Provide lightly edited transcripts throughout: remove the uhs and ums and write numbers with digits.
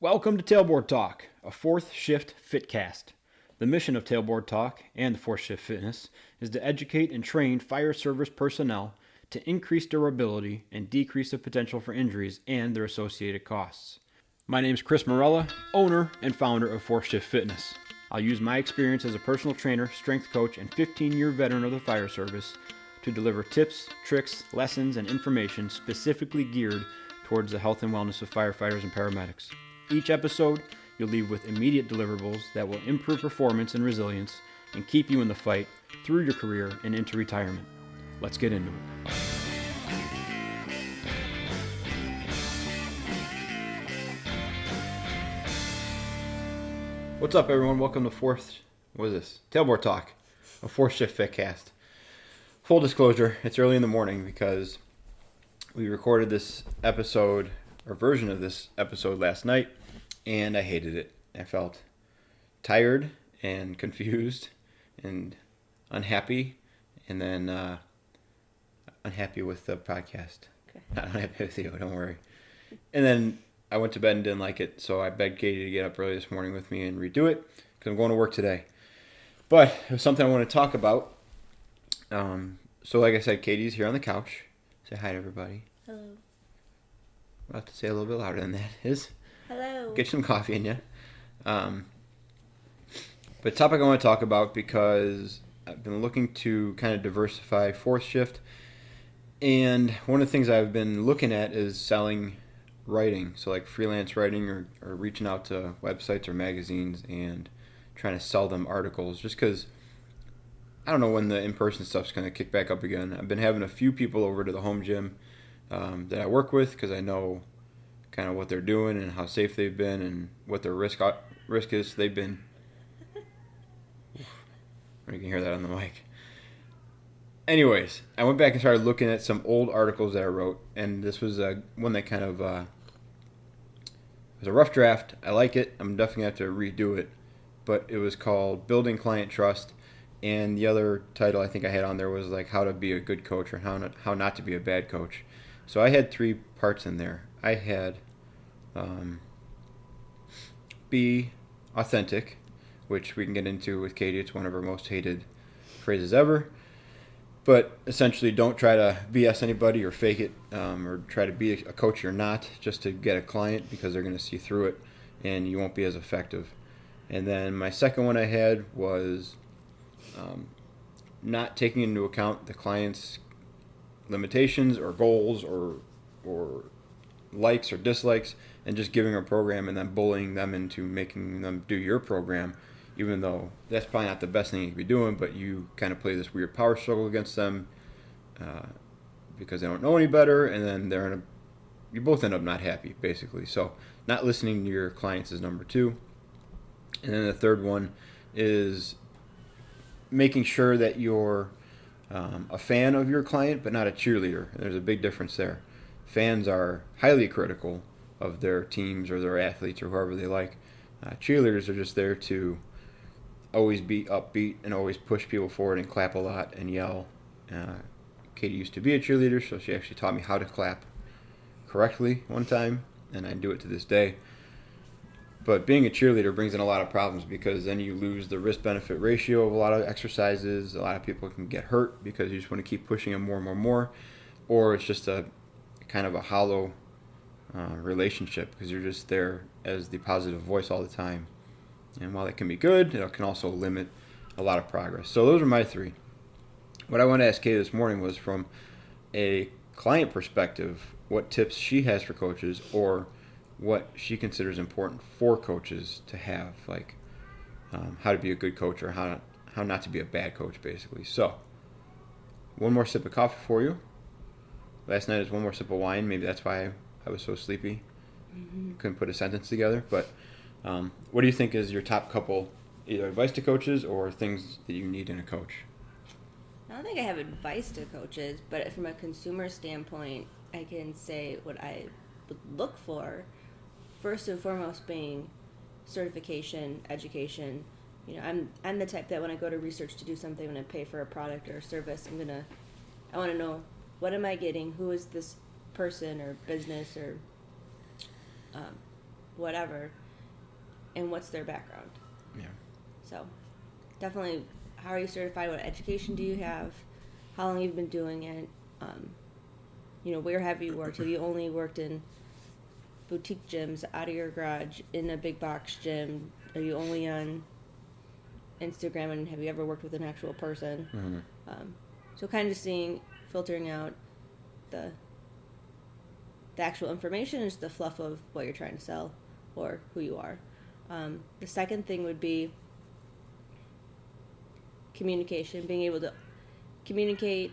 Welcome to Tailboard Talk, a fourth shift fitcast. The mission of Tailboard Talk and the fourth shift fitness is to educate and train fire service personnel to increase durability and decrease the potential for injuries and their associated costs. My name is Chris Morella, owner and founder of Fourth Shift Fitness. I'll use my experience as a personal trainer, strength coach, and 15-year veteran of the fire service to deliver tips, tricks, lessons, and information specifically geared towards the health and wellness of firefighters and paramedics. Each episode, you'll leave with immediate deliverables that will improve performance and resilience and keep you in the fight through your career and into retirement. Let's get into it. What's up, everyone? Welcome to Tailboard Talk, a fourth shift fitcast. Full disclosure, it's early in the morning because we recorded this episode or version of this episode last night, and I hated it. I felt tired and confused and unhappy, and then unhappy with the podcast. Okay. Not unhappy with you, don't worry. And then I went to bed and didn't like it, so I begged Katie to get up early this morning with me and redo it because I'm going to work today. But it was something I want to talk about. So like I said, Katie's here on the couch. Say hi to everybody. Hello. I'll have to say a little bit louder than that is. Hello. Get some coffee in you. But topic I want to talk about because I've been looking to kind of diversify fourth shift. And one of the things I've been looking at is selling writing. So like freelance writing or reaching out to websites or magazines and trying to sell them articles just because I don't know when the in-person stuff's going to kick back up again. I've been having a few people over to the home gym that I work with because I know kind of what they're doing and how safe they've been and what their risk is. They've been... You can hear that on the mic. Anyways, I went back and started looking at some old articles that I wrote, and this was one that kind of was a rough draft. I like it. I'm definitely going to have to redo it. But it was called Building Client Trust. And the other title I think I had on there was like how to be a good coach or how not to be a bad coach. So I had three parts in there. I had be authentic, which we can get into with Katie. It's one of her most hated phrases ever. But essentially don't try to BS anybody or fake it or try to be a coach you're not just to get a client because they're going to see through it and you won't be as effective. And then my second one I had was not taking into account the client's limitations or goals or likes or dislikes and just giving a program and then bullying them into making them do your program, even though that's probably not the best thing you could be doing, but you kind of play this weird power struggle against them because they don't know any better, and then you both end up not happy, basically. So not listening to your clients is number two. And then the third one is making sure that you're a fan of your client, but not a cheerleader. There's a big difference there. Fans are highly critical of their teams or their athletes or whoever they like. Cheerleaders are just there to always be upbeat and always push people forward and clap a lot and yell. Katie used to be a cheerleader, so she actually taught me how to clap correctly one time, and I do it to this day. But being a cheerleader brings in a lot of problems because then you lose the risk-benefit ratio of a lot of exercises. A lot of people can get hurt because you just want to keep pushing them more and more and more. Or it's just a kind of a hollow relationship because you're just there as the positive voice all the time. And while that can be good, it can also limit a lot of progress. So those are my three. What I want to ask Kay this morning was from a client perspective, what tips she has for coaches or what she considers important for coaches to have, like how to be a good coach or how not to be a bad coach, basically. So, one more sip of coffee for you. Last night was one more sip of wine. Maybe that's why I was so sleepy. Couldn't put a sentence together. But what do you think is your top couple, either advice to coaches or things that you need in a coach? I don't think I have advice to coaches, but from a consumer standpoint, I can say what I would look for. First and foremost being certification, education. You know, I'm the type that when I go to research to do something, when I pay for a product or a service, I want to know what am I getting, who is this person or business or whatever, and what's their background. Yeah. So definitely, how are you certified? What education do you have? How long you've been doing it? Where have you worked? Have you only worked in boutique gyms, out of your garage, in a big box gym? Are you only on Instagram, and have you ever worked with an actual person? Mm-hmm. So kind of filtering out the actual information and just the fluff of what you're trying to sell or who you are. The second thing would be communication, being able to communicate,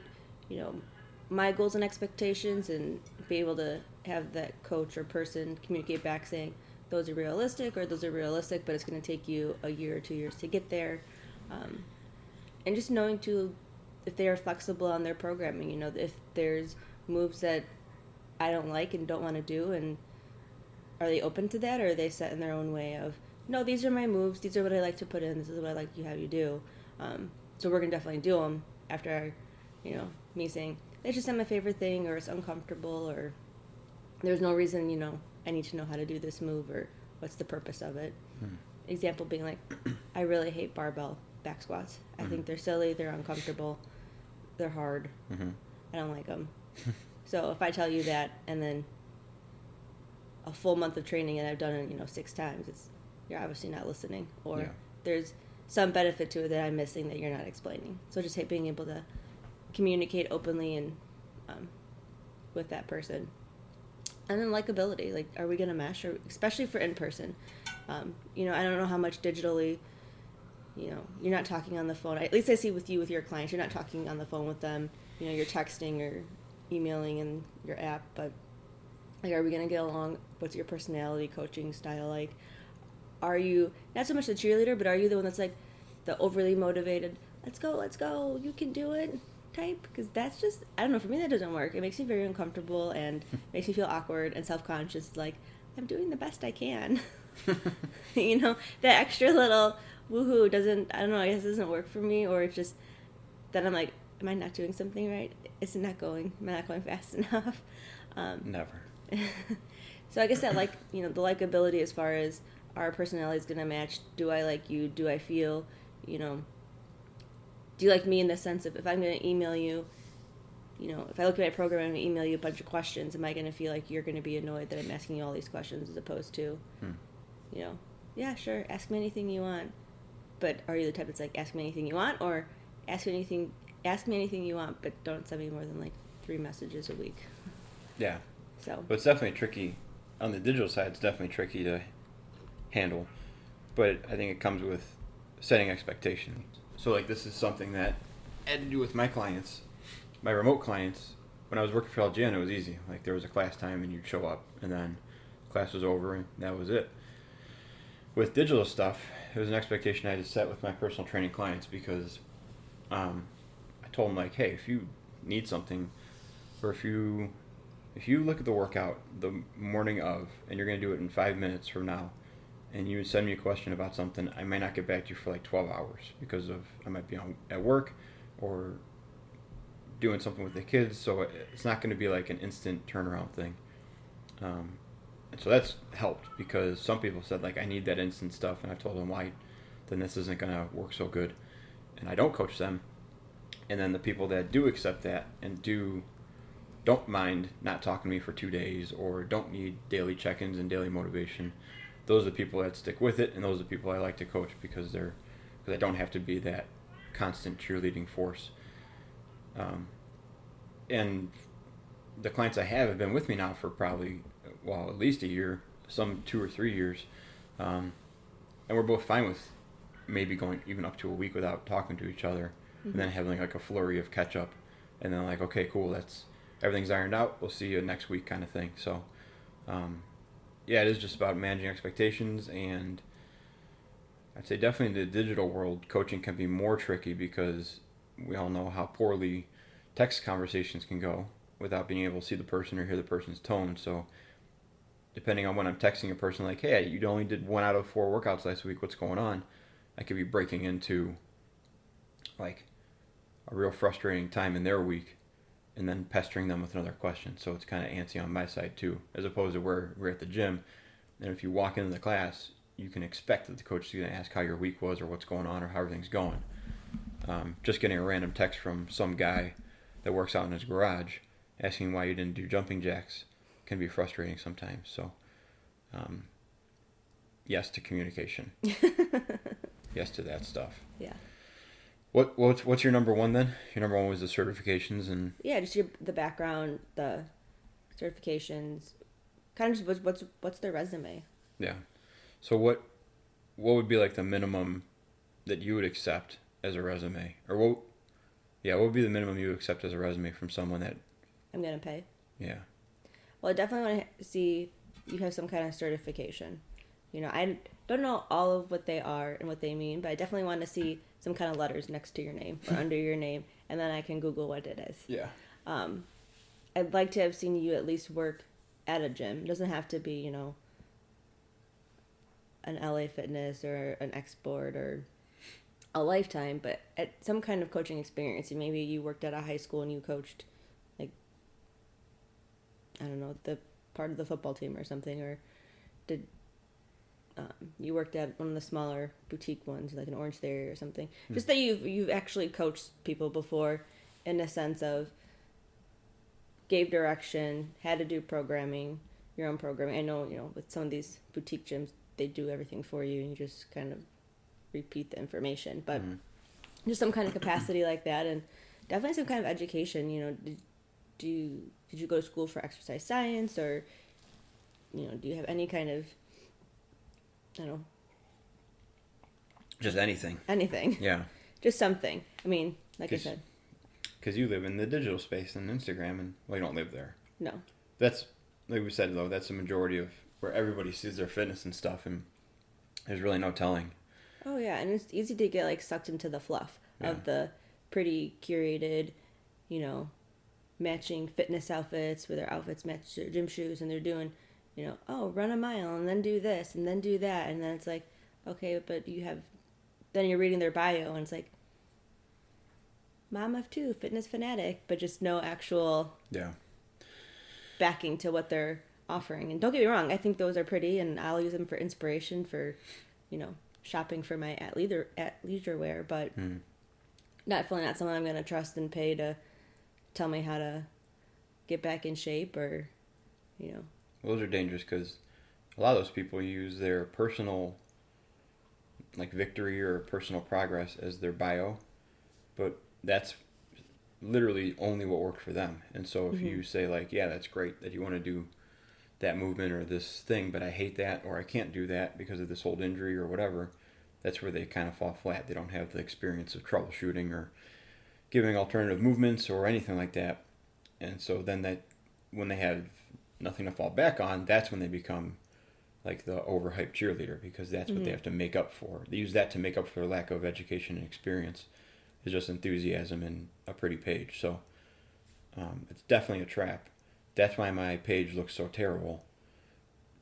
my goals and expectations, and be able to have that coach or person communicate back saying, those are realistic, or those are realistic, but it's going to take you a year or 2 years to get there. And just knowing if they are flexible on their programming, if there's moves that I don't like and don't want to do, and are they open to that, or are they set in their own way of, no, these are my moves, these are what I like to put in, this is what I like to have you do. So we're going to definitely do them after, me saying, it's just not my favorite thing, or it's uncomfortable, or there's no reason, I need to know how to do this move, or what's the purpose of it. Example being like, I really hate barbell back squats. I think they're silly, they're uncomfortable, they're hard. I don't like them. So if I tell you that, and then a full month of training and I've done it, 6 times, you're obviously not listening, or there's some benefit to it that I'm missing that you're not explaining. So just being able to communicate openly and with that person. And then likability, like, are we going to mesh, or especially for in-person? I don't know how much digitally, you're not talking on the phone. At least I see with your clients, you're not talking on the phone with them. You're texting or emailing in your app, but like, are we going to get along? What's your personality, coaching style like? Are you not so much the cheerleader, but are you the one that's like the overly motivated, let's go, you can do it type? Because that's just, I don't know, for me that doesn't work. It makes me very uncomfortable and makes me feel awkward and self-conscious, like, I'm doing the best I can. That extra little woohoo doesn't, I don't know, I guess it doesn't work for me, or it's just that I'm like, am I not doing something right? Am I not going fast enough? Never. So I guess that, the likability as far as our personality is going to match. Do I like you? Do I feel, do you like me in the sense of, if I'm going to email you, if I look at my program and email you a bunch of questions, am I going to feel like you're going to be annoyed that I'm asking you all these questions, as opposed to, yeah, sure, ask me anything you want. But are you the type that's like, ask me anything you want, or ask me anything you want, but don't send me more than 3 messages a week? Yeah. So. But it's definitely tricky. On the digital side, it's definitely tricky to handle. But I think it comes with setting expectations. So this is something that I had to do with my clients, my remote clients. When I was working for LGN, it was easy. There was a class time and you'd show up, and then class was over and that was it. With digital stuff, it was an expectation I had to set with my personal training clients, because I told them, hey, if you need something, or if you look at the workout the morning of and you're going to do it in 5 minutes from now, and you send me a question about something, I may not get back to you for 12 hours because I might be at work or doing something with the kids, so it's not going to be an instant turnaround thing. And so that's helped, because some people said, I need that instant stuff, and I told them why, then this isn't going to work so good. And I don't coach them. And then the people that do accept that and don't mind not talking to me for 2 days, or don't need daily check-ins and daily motivation, those are the people that stick with it, and those are the people I like to coach, because I don't have to be that constant cheerleading force. And the clients I have been with me now for probably, at least a year, some 2 or 3 years, and we're both fine with maybe going even up to a week without talking to each other, and then having a flurry of catch up, and then okay, cool, everything's ironed out, we'll see you next week kind of thing. So it is just about managing expectations. And I'd say definitely in the digital world, coaching can be more tricky, because we all know how poorly text conversations can go without being able to see the person or hear the person's tone. So depending on when I'm texting a person, hey, you only did 1 out of 4 workouts last week, what's going on? I could be breaking into a real frustrating time in their week, and then pestering them with another question. So it's kind of antsy on my side too, as opposed to where we're at the gym. And if you walk into the class, you can expect that the coach is going to ask how your week was or what's going on or how everything's going. Just getting a random text from some guy that works out in his garage asking why you didn't do jumping jacks can be frustrating sometimes. So, yes to communication. Yes to that stuff. Yeah. What's your number one then? Your number one was the certifications and Yeah, just the background, the certifications, kind of just what's their resume. yeah. So what would be like the minimum that you would accept as a resume, or what would be the minimum you would accept as a resume from someone that I'm gonna pay? Yeah. Well, I definitely want to see you have some kind of certification. I don't know all of what they are and what they mean, but I definitely want to see some kind of letters next to your name or under your name, and then I can Google what it is. Yeah. I'd like to have seen you at least work at a gym. It doesn't have to be, an LA Fitness or an X-Sport or a Lifetime, but at some kind of coaching experience. Maybe you worked at a high school and you coached, like, I don't know, the part of the football team or something, or did you worked at one of the smaller boutique ones, like an Orange Theory or something. Just that you've actually coached people before, in a sense of gave direction, had to do programming, your own programming. I know, with some of these boutique gyms, they do everything for you and you just kind of repeat the information. But just some kind of capacity like that, and definitely some kind of education. Did you go to school for exercise science, or do you have any kind of, I don't know, just anything? Yeah, just something. I mean, like I said, because you live in the digital space and Instagram, and you don't live there. No, that's like we said though. That's the majority of where everybody sees their fitness and stuff, and there's really no telling. Oh yeah, and it's easy to get sucked into the fluff of the pretty curated, matching fitness outfits where their outfits match their gym shoes, and they're doing, run a mile and then do this and then do that, and then it's like, okay, but then you're reading their bio and it's like, mom of two, fitness fanatic, but just no actual backing to what they're offering. And don't get me wrong, I think those are pretty, and I'll use them for inspiration for, shopping for my at leisure wear, but definitely not someone I'm going to trust and pay to tell me how to get back in shape, or, Those are dangerous because a lot of those people use their personal, victory or personal progress as their bio, but that's literally only what worked for them. And so if you say that's great that you want to do that movement or this thing, but I hate that, or I can't do that because of this old injury or whatever, that's where they kind of fall flat. They don't have the experience of troubleshooting or giving alternative movements or anything like that. And so then when they have nothing to fall back on, that's when they become like the overhyped cheerleader, because that's what they have to make up for. They use that to make up for their lack of education and experience. It's just enthusiasm and a pretty page. So it's definitely a trap. That's why my page looks so terrible,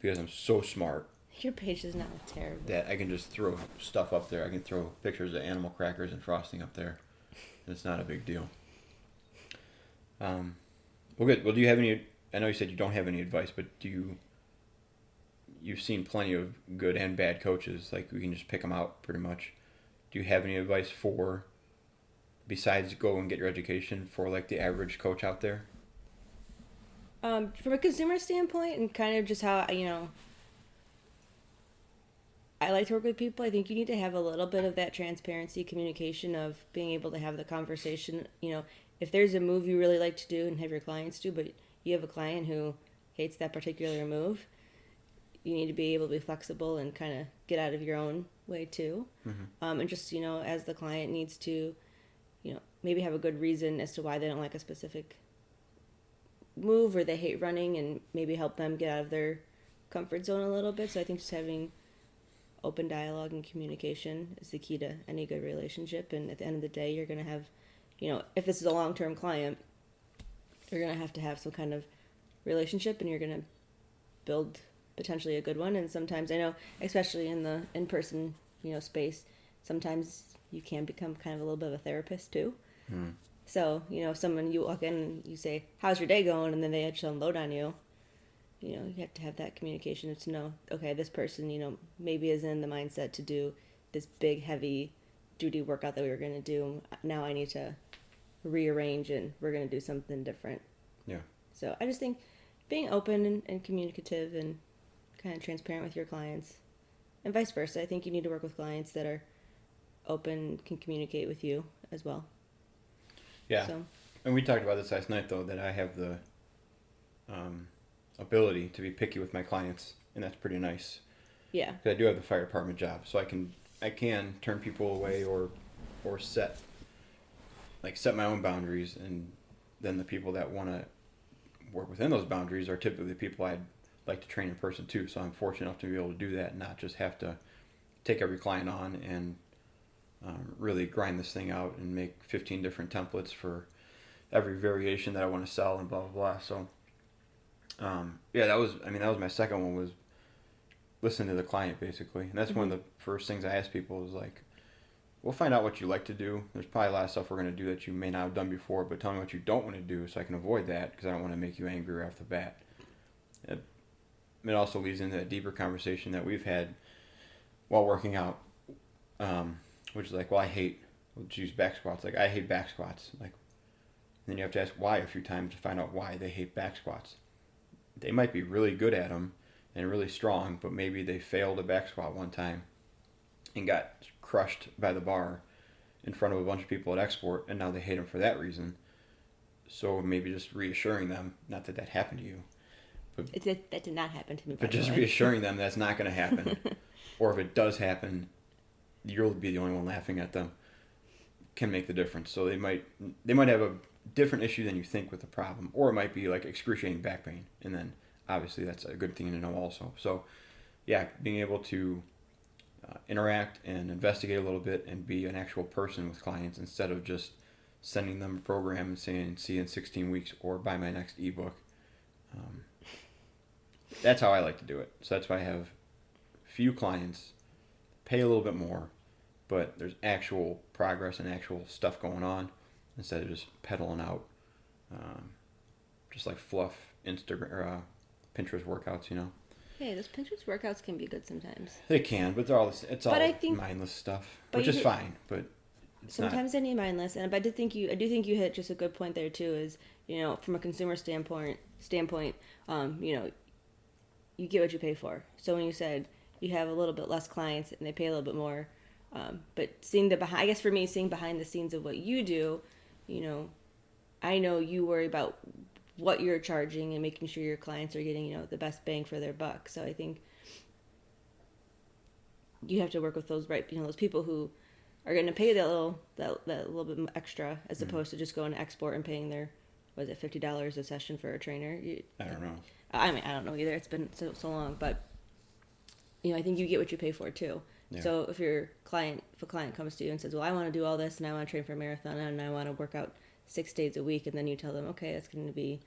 because I'm so smart. Your page is not terrible. That I can just throw stuff up there. I can throw pictures of animal crackers and frosting up there. And it's not a big deal. Well, good. Well, do you have any... I know you said you don't have any advice, but you've seen plenty of good and bad coaches. We can just pick them out pretty much. Do you have any advice besides go and get your education, for the average coach out there? From a consumer standpoint, and kind of just how, I like to work with people, I think you need to have a little bit of that transparency, communication of being able to have the conversation. If there's a move you really like to do and have your clients do, but you have a client who hates that particular move, you need to be able to be flexible and kind of get out of your own way too. And just, as the client needs to, maybe have a good reason as to why they don't like a specific move or they hate running, and maybe help them get out of their comfort zone a little bit. So I think just having open dialogue and communication is the key to any good relationship. And at the end of the day, you're going to have, if this is a long-term client, you're going to have some kind of relationship, and you're going to build potentially a good one. And sometimes, I know, especially in the in-person, space, sometimes you can become kind of a little bit of a therapist too. So, someone, you walk in and you say, how's your day going? And then they just unload on you. You have to have that communication to know, okay, this person, maybe is in the mindset to do this big, heavy duty workout that we were going to do. Now I need to rearrange and we're going to do something different. Yeah. So I just think being open and communicative and kind of transparent with your clients and vice versa. I think you need to work with clients that are open, can communicate with you as well. Yeah. So. And we talked about this last night, though, that I have the ability to be picky with my clients, and that's pretty nice. Yeah. Because I do have the fire department job, so I can turn people away or set my own boundaries, and then the people that want to work within those boundaries are typically the people I'd like to train in person too. So I'm fortunate enough to be able to do that and not just have to take every client on and really grind this thing out and make 15 different templates for every variation that I want to sell and blah, blah, blah. So, that was my second one, was listen to the client, basically. And that's one of the first things I ask people is like, we'll find out what you like to do. There's probably a lot of stuff we're going to do that you may not have done before, but tell me what you don't want to do so I can avoid that, because I don't want to make you angry right off the bat. It also leads into that deeper conversation that we've had while working out, which is like, well, let's use back squats. Like, I hate back squats. Like, then you have to ask why a few times to find out why they hate back squats. They might be really good at them and really strong, but maybe they failed a back squat one time and got crushed by the bar in front of a bunch of people at export, and now they hate them for that reason. So maybe just reassuring them, not that happened to you, but that did not happen to me. But just reassuring them that's not going to happen, or if it does happen, you'll be the only one laughing at them, can make the difference. So they might have a different issue than you think with the problem, or it might be like excruciating back pain, and then obviously that's a good thing to know also. So yeah, being able to interact and investigate a little bit and be an actual person with clients instead of just sending them a program and saying, see you in 16 weeks or buy my next ebook. That's how I like to do it. So that's why I have few clients, pay a little bit more, but there's actual progress and actual stuff going on instead of just peddling out just like fluff Instagram or Pinterest workouts, Hey, those Pinterest workouts can be good sometimes. They can, but it's all mindless stuff, which is fine. But sometimes they need mindless, but I do think you hit just a good point there too. Is from a consumer standpoint, you get what you pay for. So when you said you have a little bit less clients and they pay a little bit more, but seeing seeing behind the scenes of what you do, I know you worry about what you're charging and making sure your clients are getting, the best bang for their buck. So I think you have to work with those those people who are going to pay that little bit extra as opposed to just going to export and paying their, was it $50 a session for a trainer? I don't know. I don't know either. It's been so long, but I think you get what you pay for too. Yeah. So if a client comes to you and says, well, I want to do all this and I want to train for a marathon and I want to work out 6 days a week, and then you tell them, okay, that's going to be,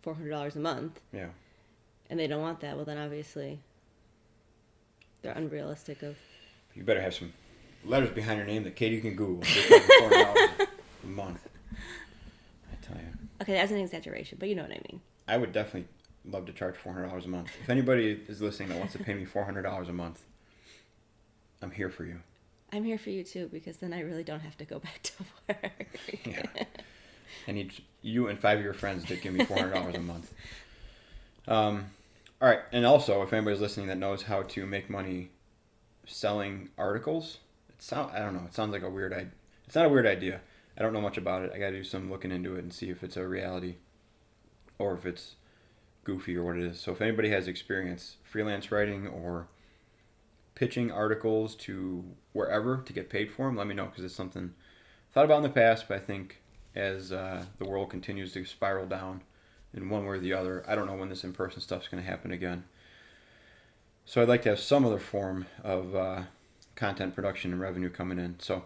$400 a month. Yeah. And they don't want that. Well, then obviously they're unrealistic of. You better have some letters behind your name that Katie can Google. $400 a month. I tell you. Okay, that's an exaggeration, but you know what I mean. I would definitely love to charge $400 a month. If anybody is listening that wants to pay me $400 a month, I'm here for you. I'm here for you too, because then I really don't have to go back to work. Yeah. I need you and 5 of your friends to give me $400 a month. All right. And also, if anybody's listening that knows how to make money selling articles, I don't know. It sounds like a weird idea. It's not a weird idea. I don't know much about it. I got to do some looking into it and see if it's a reality or if it's goofy or what it is. So if anybody has experience freelance writing or pitching articles to wherever to get paid for them, let me know, because it's something I thought about in the past, but I think as the world continues to spiral down in one way or the other, I don't know when this in-person stuff's going to happen again. So I'd like to have some other form of content production and revenue coming in. So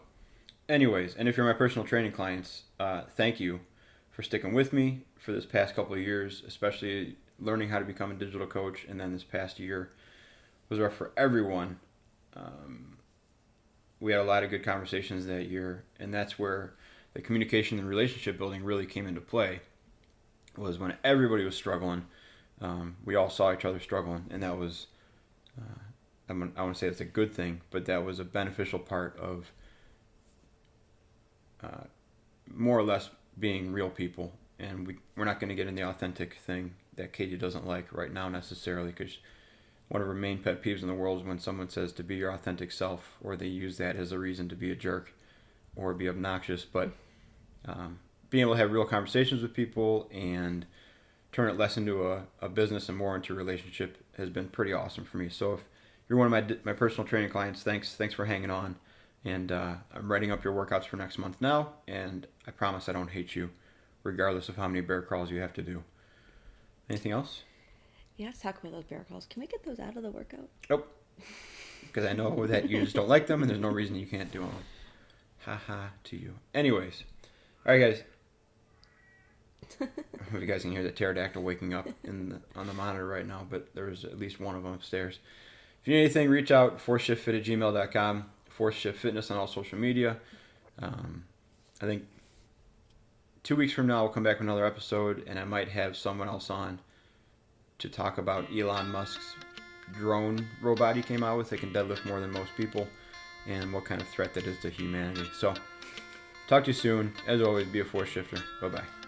anyways, and if you're my personal training clients, thank you for sticking with me for this past couple of years, especially learning how to become a digital coach, and then this past year was rough for everyone. We had a lot of good conversations that year, and that's where the communication and relationship building really came into play, was when everybody was struggling we all saw each other struggling, and that was, I want to say it's a good thing, but that was a beneficial part of more or less being real people. And we're not going to get in the authentic thing that Katie doesn't like right now necessarily, because one of her main pet peeves in the world is when someone says to be your authentic self, or they use that as a reason to be a jerk or be obnoxious. But being able to have real conversations with people and turn it less into a business and more into a relationship has been pretty awesome for me. So if you're one of my personal training clients, thanks for hanging on. And I'm writing up your workouts for next month now, and I promise I don't hate you, regardless of how many bear crawls you have to do. Anything else? Yeah, let's talk about those bear crawls. Can we get those out of the workout? Nope. Because I know that you just don't like them, and there's no reason you can't do them. Ha ha to you. Anyways. All right, guys. I don't know if you guys can hear the pterodactyl waking up on the monitor right now, but there's at least one of them upstairs. If you need anything, reach out, forceshiftfit@gmail.com, Force Shift Fitness on all social media. I think 2 weeks from now, we'll come back with another episode, and I might have someone else on to talk about Elon Musk's drone robot he came out with that can deadlift more than most people, and what kind of threat that is to humanity. So, talk to you soon. As always, be a force shifter. Bye-bye.